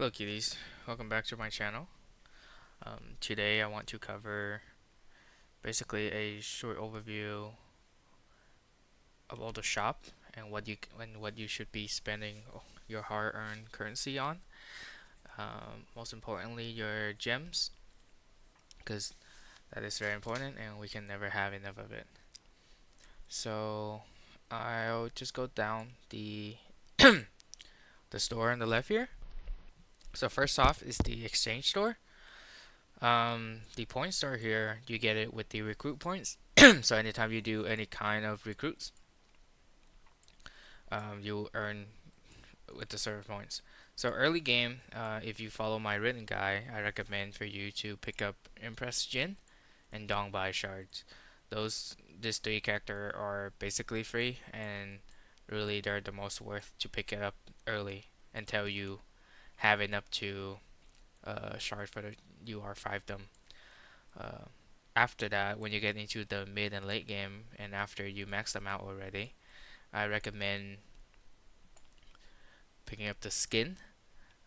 Hello kitties, welcome back to my channel. Today I want to cover basically a short overview of all the shop and what you should be spending your hard-earned currency on. Most importantly, your gems, because that is very important and we can never have enough of it. So I'll just go down the the store on the left here. So first off is the exchange store. The point store here, you get it with the recruit points. So anytime you do any kind of recruits, you earn with the server points. So early game, if you follow my written guide, I recommend for you to pick up Impress Jin and Dongbai shards. These three character are basically free, and really they're the most worth to pick it up early until you have enough to shard for the UR5 them. Uh, After that, when you get into the mid and late game, and after you max them out already, I recommend picking up the skin.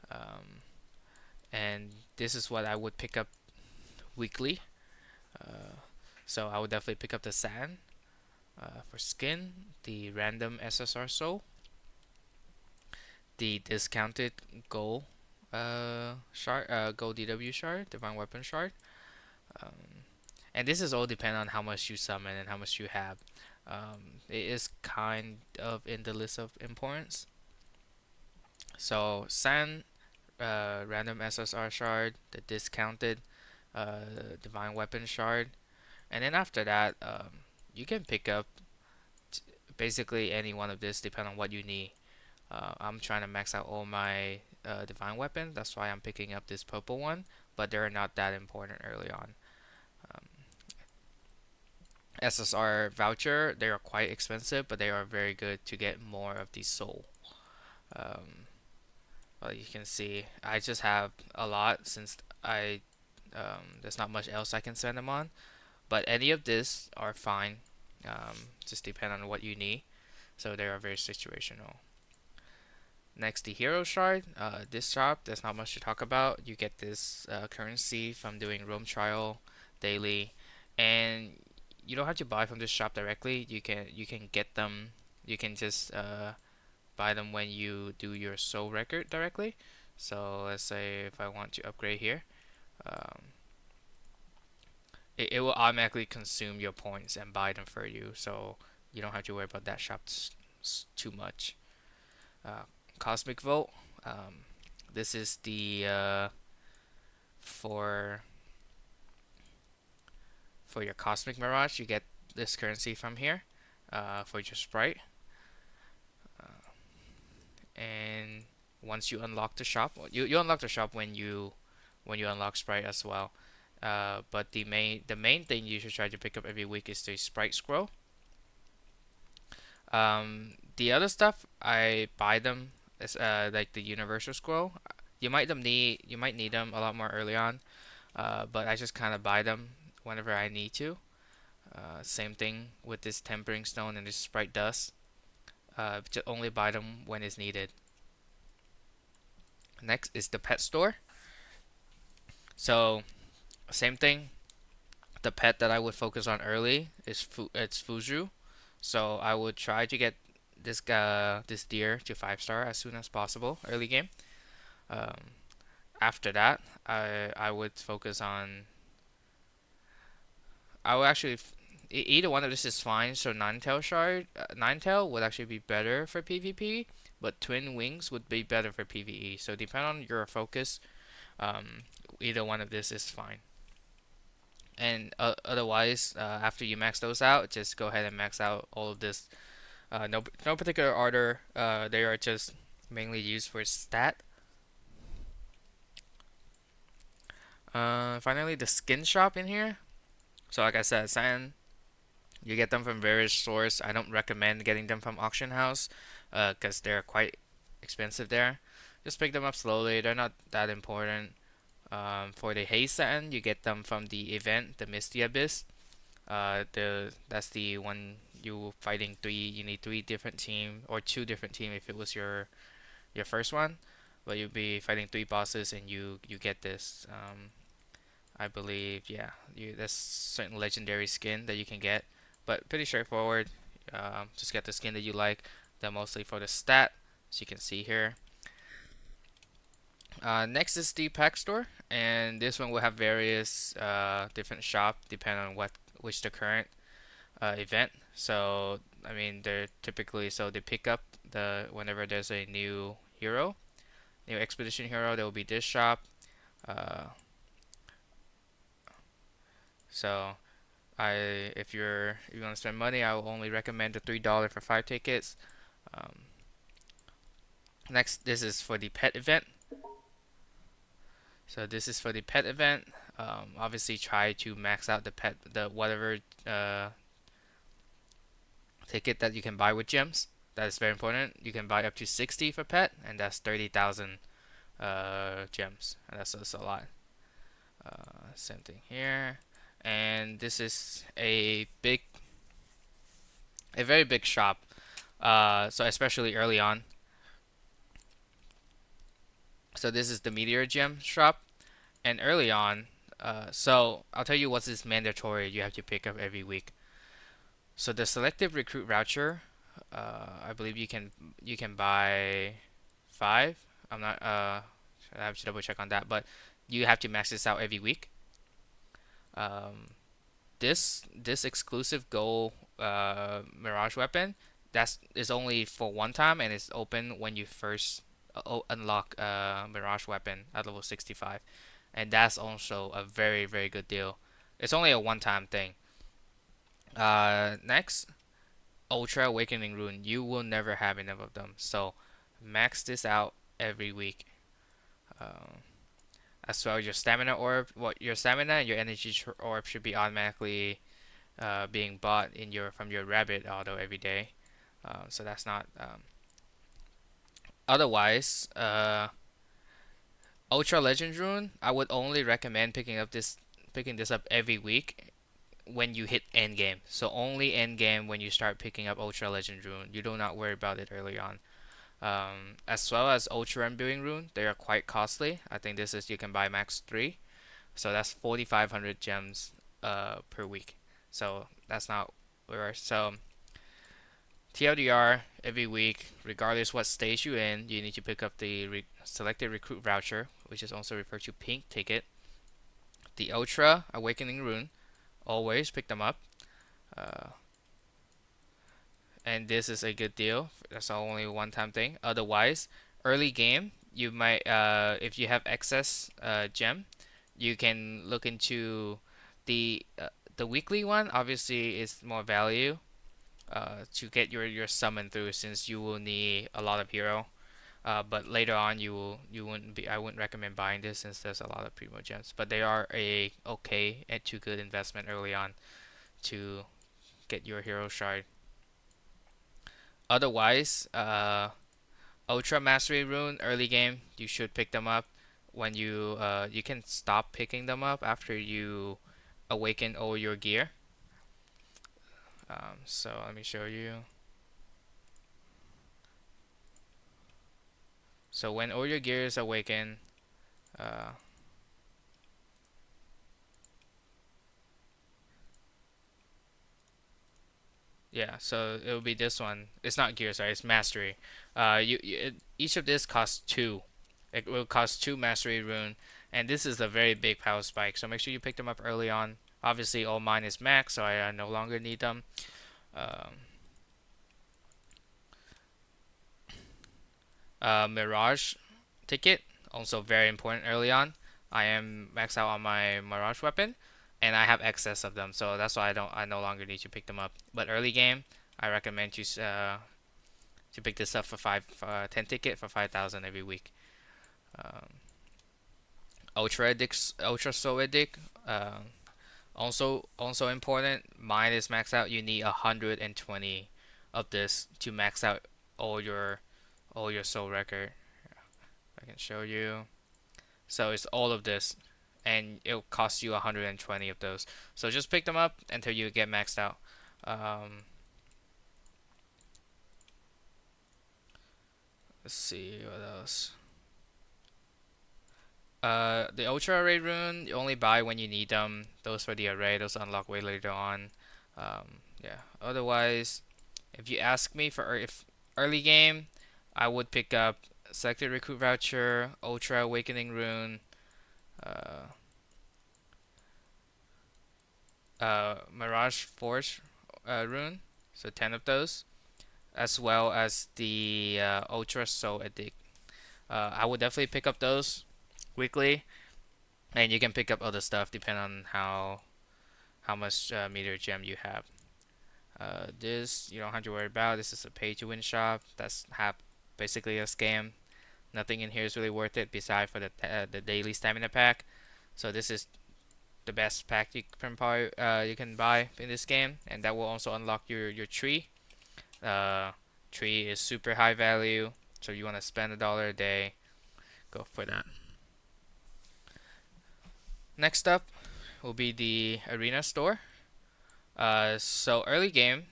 Um, and this is what I would pick up weekly. Uh, so I would definitely pick up the sand for skin, the random SSR soul, the discounted gold shard, gold DW shard, divine weapon shard. Um, and this is all depend on how much you summon and how much you have. It is kind of in the list of importance. So Sand, random SSR shard, the discounted divine weapon shard, and then after that, you can pick up basically any one of this depending on what you need. I'm trying to max out all my divine weapons, that's why I'm picking up this purple one, but they're not that important early on. Um, SSR voucher, they are quite expensive, but they are very good to get more of the soul. Um, well, you can see I just have a lot since there's not much else I can spend them on. But any of this are fine. Just depend on what you need. So they are very situational. Next, the hero shard. This shop, there's not much to talk about. You get this currency from doing roam trial daily, and you don't have to buy from this shop directly. You can get them. You can just buy them when you do your soul record directly. So let's say if I want to upgrade here, um, it will automatically consume your points and buy them for you. So you don't have to worry about that shop too much. Uh, Cosmic Vote. This is the for for your Cosmic Mirage. You get this currency from here for your sprite. Uh, and once you unlock the shop, you unlock the shop when you unlock sprite as well. But the main thing you should try to pick up every week is the sprite scroll. The other stuff I buy them as like the universal scroll. You might need them a lot more early on, but I just kind of buy them whenever I need to. Same thing with this tempering stone and this sprite dust. Just only buy them when it's needed. Next is the pet store. So same thing. The pet that I would focus on early is it's Fuzu. So I would try to get this deer to 5-star as soon as possible early game. Um, After that, I would focus on. I would actually either one of this is fine. So nine tail would actually be better for PvP, but twin wings would be better for PvE. So depend on your focus. Um, Either one of this is fine. And otherwise, after you max those out, just go ahead and max out all of this. No particular order. They are just mainly used for stat. Finally, the skin shop in here. So like I said, Sand, you get them from various stores. I don't recommend getting them from auction house, because they're quite expensive there. Just pick them up slowly. They're not that important. For the haze sand, you get them from the event, the Misty Abyss. That's the one you fighting three. You need three different team or two different team if it was your first one. but you'll be fighting 3 bosses and you get this. I believe, yeah, there's certain legendary skin that you can get, but pretty straightforward. Just get the skin that you like. Then mostly for the stat, as you can see here. Next is the pack store, and this one will have various different shop depending on which the current event. So I mean, they're typically so they pick up whenever there's a new hero, new expedition hero, there will be this shop. Uh, so if you want to spend money, I will only recommend the $3 for 5 tickets. Um, Next, this is for the pet event. So this is for the pet event. Obviously, try to max out the whatever ticket that you can buy with gems. That is very important. You can buy up to 60 for pet, and that's 30,000 gems, and that's a lot. Same thing here, and this is a very big shop. So especially early on. So this is the meteor gem shop, and early on. So I'll tell you what's this mandatory you have to pick up every week. So the selective recruit voucher, I believe you can buy 5. I'm not I have to double check on that, but you have to max this out every week. Um, this exclusive gold Mirage weapon that's is only for one time and it's open when you first unlock Mirage weapon at level 65, and that's also a very very good deal. It's only a one-time thing. Next, Ultra Awakening Rune. You will never have enough of them, so max this out every week. Um, as well, your stamina orb, your stamina and your energy orb should be automatically being bought from your rabbit auto every day. So that's not. Otherwise, Ultra Legend Rune, I would only recommend picking this up every week when you hit end game. So only end game when you start picking up Ultra Legend Rune. You do not worry about it early on. As well as Ultra Imbuing Rune, they are quite costly. I think this is you can buy max 3, so that's 4,500 gems per week. So that's not worth. So TLDR every week, regardless what stage you're in, you need to pick up the selected recruit voucher, which is also referred to pink ticket. The Ultra Awakening Rune, always pick them up. Uh, and this is a good deal. That's only a one-time thing. Otherwise, early game, you might if you have excess gem, you can look into the weekly one. Obviously, is more value to get your summon through since you will need a lot of hero. But later on, you wouldn't be. I wouldn't recommend buying this since there's a lot of primo gems. But they are a okay and too good investment early on to get your hero shard. Otherwise, Ultra Mastery Rune early game, you should pick them up. When you can stop picking them up after you awaken all your gear. So let me show you. So when all your gear is awakened, uh, yeah, so it will be this one. It's not gear, sorry, it's mastery. Each of this costs 2. It will cost 2 mastery rune, and this is a very big power spike. So make sure you pick them up early on. Obviously, all mine is max, so I no longer need them. Um, Mirage ticket, also very important early on. I am maxed out on my Mirage weapon, and I have excess of them, so that's why I no longer need to pick them up. But early game, I recommend you to pick this up for 10 ticket for 5,000 every week. Um, Ultra Soul Edict, also important. Mine is maxed out. You need 120 of this to max out all your soul record. I can show you. So it's all of this, and it'll cost you 120 of those. So just pick them up until you get maxed out. Um, let's see what else. The Ultra Array rune you only buy when you need them. Those for the array, those unlock way later on. Yeah. Otherwise, if you ask me for if early game, I would pick up Selected Recruit Voucher, Ultra Awakening Rune, uh, Mirage Forge Rune, so 10 of those, as well as the Ultra Soul Edict. I would definitely pick up those weekly, and you can pick up other stuff depending on how much meter gem you have. This you don't have to worry about. This is a pay-to-win shop. That's basically a scam. Nothing in here is really worth it besides for the daily stamina pack. So this is the best pack you can buy in this game, and that will also unlock your tree. Uh, Tree is super high value, so you want to spend $1 a day, go for that. Next up will be the arena store. So early game,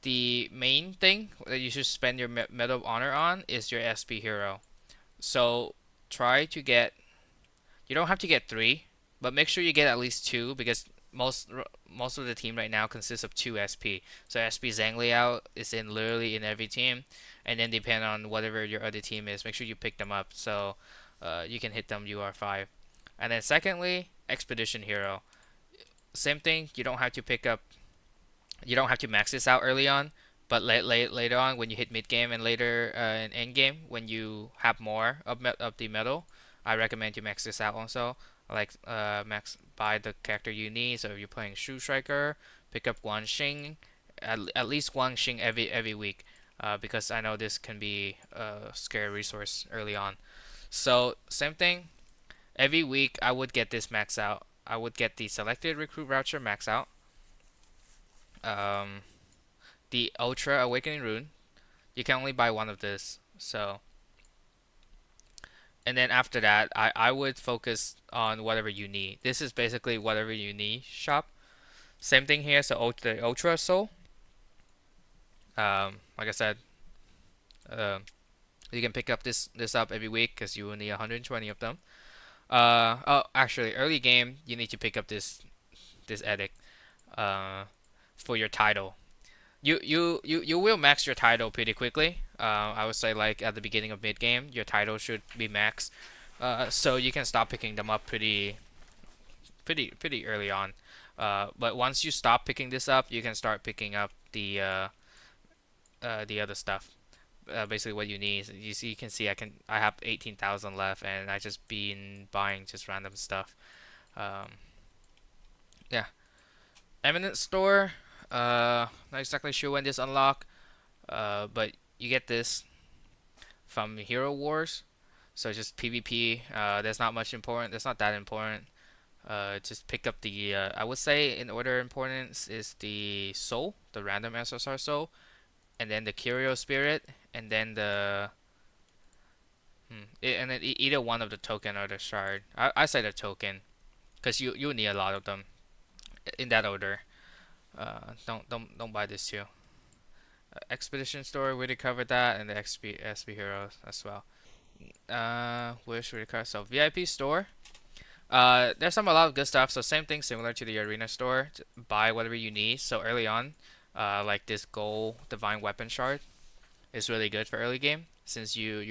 the main thing that you should spend your Medal of Honor on is your SP hero. So try to get. You don't have to get three, but make sure you get at least two because most of the team right now consists of two SP. So SP Zangliao is in literally in every team, and then depend on whatever your other team is, make sure you pick them up so you can hit them UR5. And then secondly, Expedition Hero. Same thing. You don't have to max this out early on, but later on when you hit mid game and later in end game when you have more of the medal, I recommend you max this out also. Like max buy the character you need. So if you're playing Shoe Striker, pick up one Xing, at least one Xing every week, because I know this can be a scary resource early on. So same thing. Every week I would get this max out. I would get the selected recruit voucher max out. Um, the Ultra Awakening Rune. You can only buy one of this. So, and then after that, I would focus on whatever you need. This is basically whatever you need shop. Same thing here. So the Ultra Soul. Like I said, uh, you can pick up this up every week because you will need 120 of them. Actually, early game you need to pick up this edict. For your title. You will max your title pretty quickly. I would say like at the beginning of mid game, your title should be maxed. So you can stop picking them up pretty early on. But once you stop picking this up, you can start picking up the other stuff. Basically, what you need. You can see I have 18,000 left, and I just been buying just random stuff. Um, yeah, Eminent Store. Not exactly sure when this unlock. But you get this from Hero Wars. So just PvP. That's not much important. That's not that important. Just pick up the. I would say in order of importance is the soul, the random SSR soul, and then the Curio Spirit, and then and then either one of the token or the shard. I say the token, cause you need a lot of them in that order. Don't buy this too. Expedition Store, we already covered that, and the XP Heroes as well. Where should we cover? So VIP Store. There's a lot of good stuff. So same thing, similar to the Arena Store. Buy whatever you need. So early on, like this Gold Divine Weapon Shard is really good for early game since you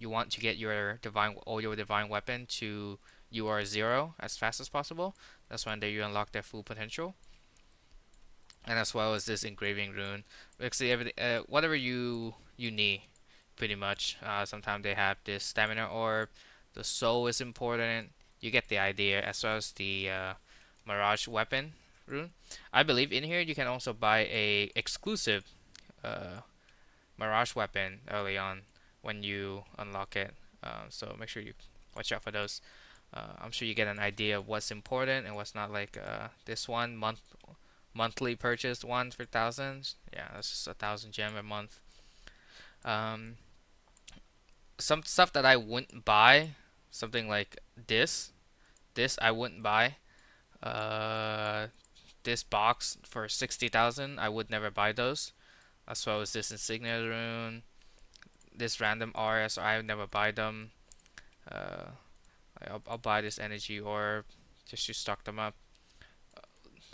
want to get your divine weapon to UR0 as fast as possible. That's when you unlock their full potential. And as well as this engraving rune. Basically, everything, whatever you need, pretty much. Sometimes they have this stamina orb. The soul is important. You get the idea. As well as the mirage weapon rune. I believe in here you can also buy a exclusive uh, mirage weapon early on when you unlock it. So make sure you watch out for those. I'm sure you get an idea of what's important and what's not. Like this monthly purchased ones for thousands. Yeah, that's just 1,000 gem a month. Um, some stuff that I wouldn't buy, something like this. This I wouldn't buy. Uh, this box for 60,000, I would never buy those. As well as this insignia rune, this random RS, I would never buy them. Uh, I'll buy this energy or just to stock them up.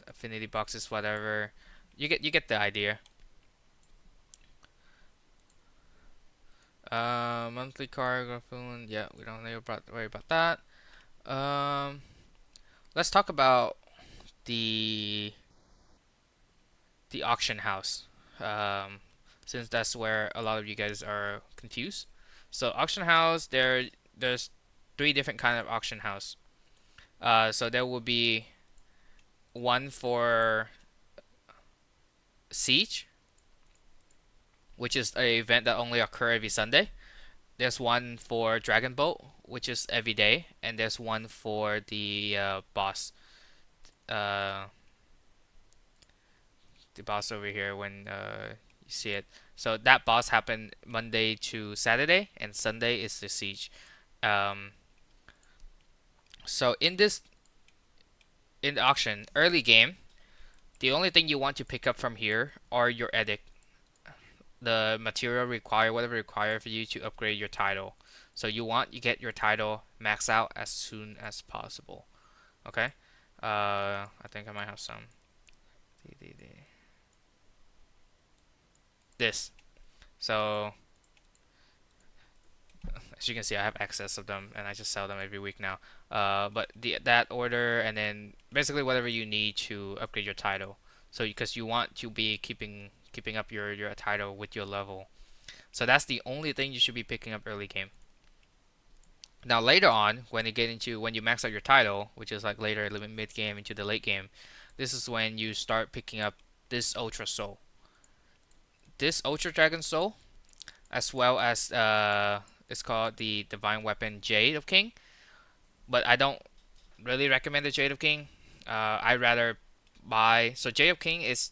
Affinity boxes, whatever. You get the idea. Monthly card, Garfield. Yeah, we don't need to worry about that. Um, let's talk about the the auction house. Um, since that's where a lot of you guys are confused. So auction house, there's three different kind of auction house. So there will be one for Siege, which is a event that only occur every Sunday. There's one for Dragon Boat, which is every day, and there's one for the boss. Uh, the boss over here when you see it. So that boss happened Monday to Saturday, and Sunday is the siege. Um, so in the auction early game, the only thing you want to pick up from here are your edict, the material required, whatever required for you to upgrade your title. So you get your title max out as soon as possible. Okay. I think I might have some. This. So as you can see, I have excess of them, and I just sell them every week now. But that order, and then basically whatever you need to upgrade your title. So because you want to be keeping up your title with your level. So that's the only thing you should be picking up early game. Now later on, when you max out your title, which is like later mid game into the late game, this is when you start picking up this Ultra Soul. This Ultra Dragon Soul, as well as it's called the Divine Weapon Jade of King. But I don't really recommend the Jade of King. I'd rather buy. So Jade of King is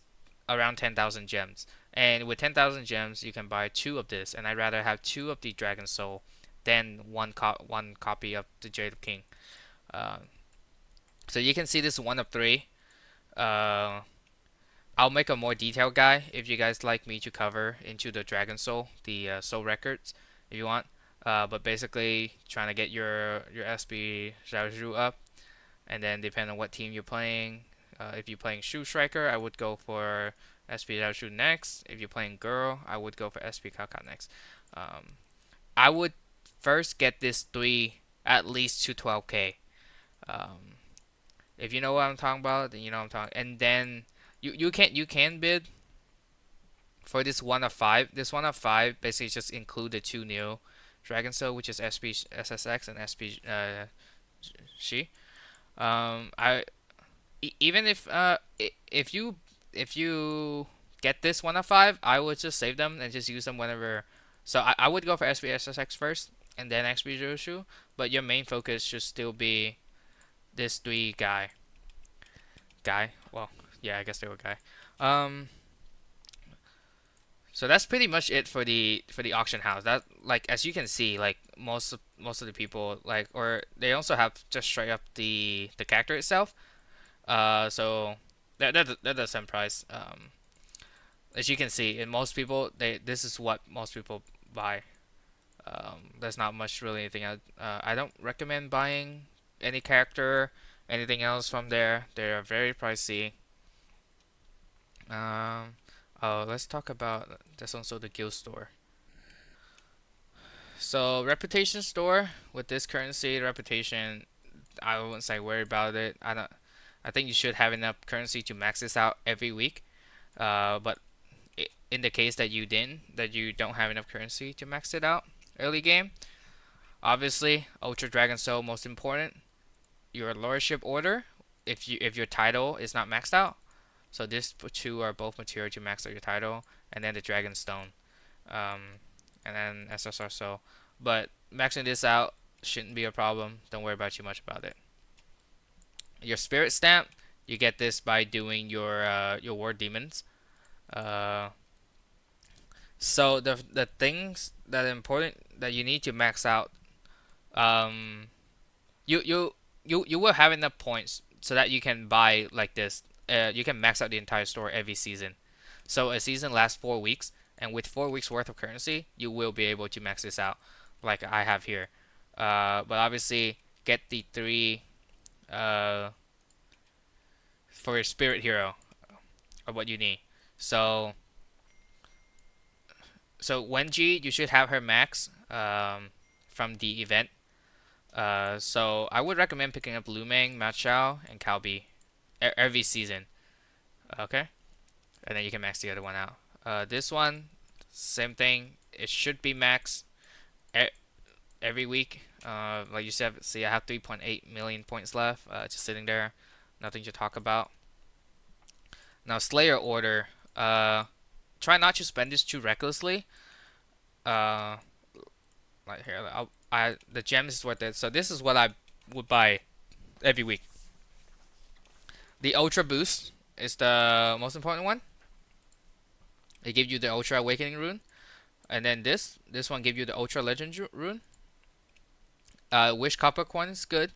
around 10,000 gems, and with 10,000 gems, you can buy two of this. And I'd rather have two of the Dragon Soul than one copy of the Jade of King. Uh, so you can see this one of three. Uh, I'll make a more detailed guide if you guys like me to cover into the Dragon Soul, the Soul Records, if you want. But basically, trying to get your SB Zhaozhu up, and then depending on what team you're playing. If you're playing Shu Striker, I would go for SB Zhaozhu next. If you're playing Girl, I would go for SB Kaka next. I would first get this three at least to 12k. Um, if you know what I'm talking about, then you know what I'm talking. And then you can bid for this one of five. This one of five basically just include the two new Dragon Soul, which is SP SSX and SP She. I even if you get this one of five, I would just save them and just use them whenever. So I would go for SP SSX first and then XP Joshu, but your main focus should still be this three guy. Well, yeah, I guess they were guy. Um, so that's pretty much it for the auction house. That like as you can see, like most of the people like or they also have just straight up the character itself. So they're the same price. As you can see, in most people, this is what most people buy. There's not much really anything. I don't recommend buying any character, anything else from there. They are very pricey. Um, oh, let's talk about there's also the guild store. So reputation store with this currency, reputation, I wouldn't say worry about it. I don't. I think you should have enough currency to max this out every week. But in the case that you don't have enough currency to max it out early game, obviously Ultra Dragon Soul most important. Your lordship order, if your title is not maxed out, so these two are both material to max out your title, and then the Dragon Stone, um, and then SSR Soul. But maxing this out shouldn't be a problem. Don't worry about too much about it. Your Spirit Stamp, you get this by doing your War Demons. Uh, so the things that are important that you need to max out, um, you you you will have enough points so that you can buy like this. You can max out the entire store every season. So a season lasts 4 weeks, and with 4 weeks worth of currency, you will be able to max this out, like I have here. But obviously get the three uh, for your spirit hero or what you need. So Wenji, you should have her max from the event. So I would recommend picking up Lumang, Machao, and Calbi every season. Okay, and then you can max the other one out. This one, same thing. It should be max e- every week. Like you said, see, I have 3.8 million points left, just sitting there, nothing to talk about. Now Slayer order. Try not to spend this too recklessly. Uh, like here, the gems is worth it. So this is what I would buy every week. The Ultra Boost is the most important one. It gives you the Ultra Awakening rune, and then this one gives you the Ultra Legend rune. Wish Copper Coin is good.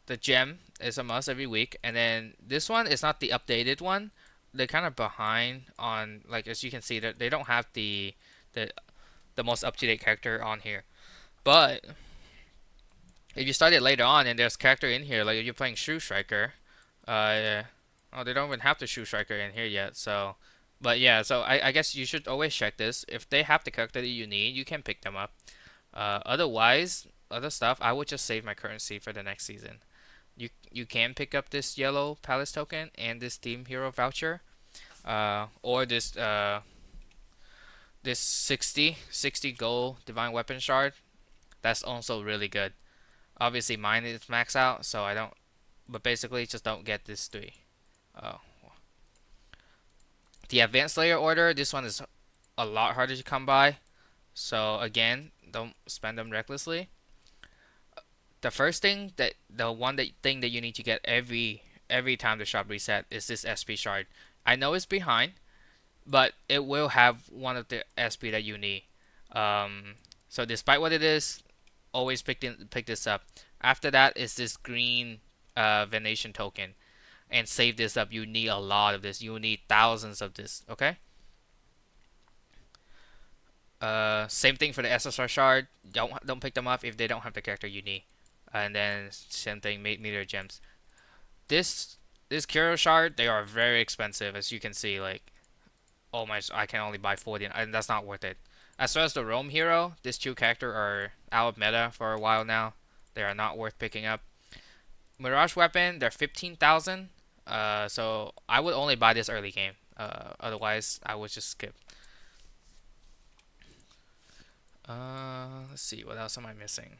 The gem is a must every week, and then this one is not the updated one. They're kind of behind on, like, as you can see that they don't have the the most up to date character on here. But if you start it later on and there's character in here, like if you're playing Shoe Striker, uh, oh, they don't even have the Shoe Striker in here yet. So, but yeah, so I guess you should always check this. If they have the character that you need, you can pick them up. Otherwise, other stuff, I would just save my currency for the next season. You can pick up this yellow palace token and this team hero voucher, or this 60 gold divine weapon shard. That's also really good. Obviously, mine is max out, so I don't. But basically, just don't get this three. Uh, the advanced layer order. This one is a lot harder to come by. So again, don't spend them recklessly. The first thing that the one that thing that you need to get every time the shop reset is this SP shard. I know it's behind, but it will have one of the SP that you need. So despite what it is, always pick this up. After that is this green Venation token, and save this up. You need a lot of this. You need thousands of this. Okay. Same thing for the SSR shard. Don't pick them up if they don't have the character you need. And then same thing, meteor gems. This this Kuro shard, they are very expensive, as you can see. Like, oh my, I can only buy 40, and that's not worth it. As far as the Rome hero, these two characters are out of meta for a while now. They are not worth picking up. Mirage weapon, they're 15,000. So I would only buy this early game. Otherwise, I would just skip. Let's see, what else am I missing?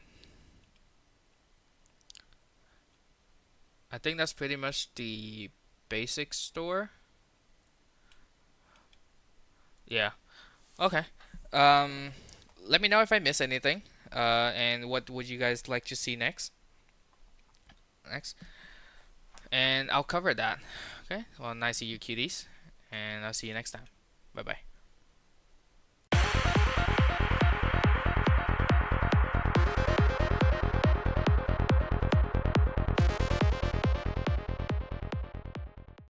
I think that's pretty much the basic store. Yeah. Okay. Um, Let me know if I miss anything. And what would you guys like to see next? Next, and I'll cover that. Okay. Well, nice to see you, cuties, and I'll see you next time. Bye bye.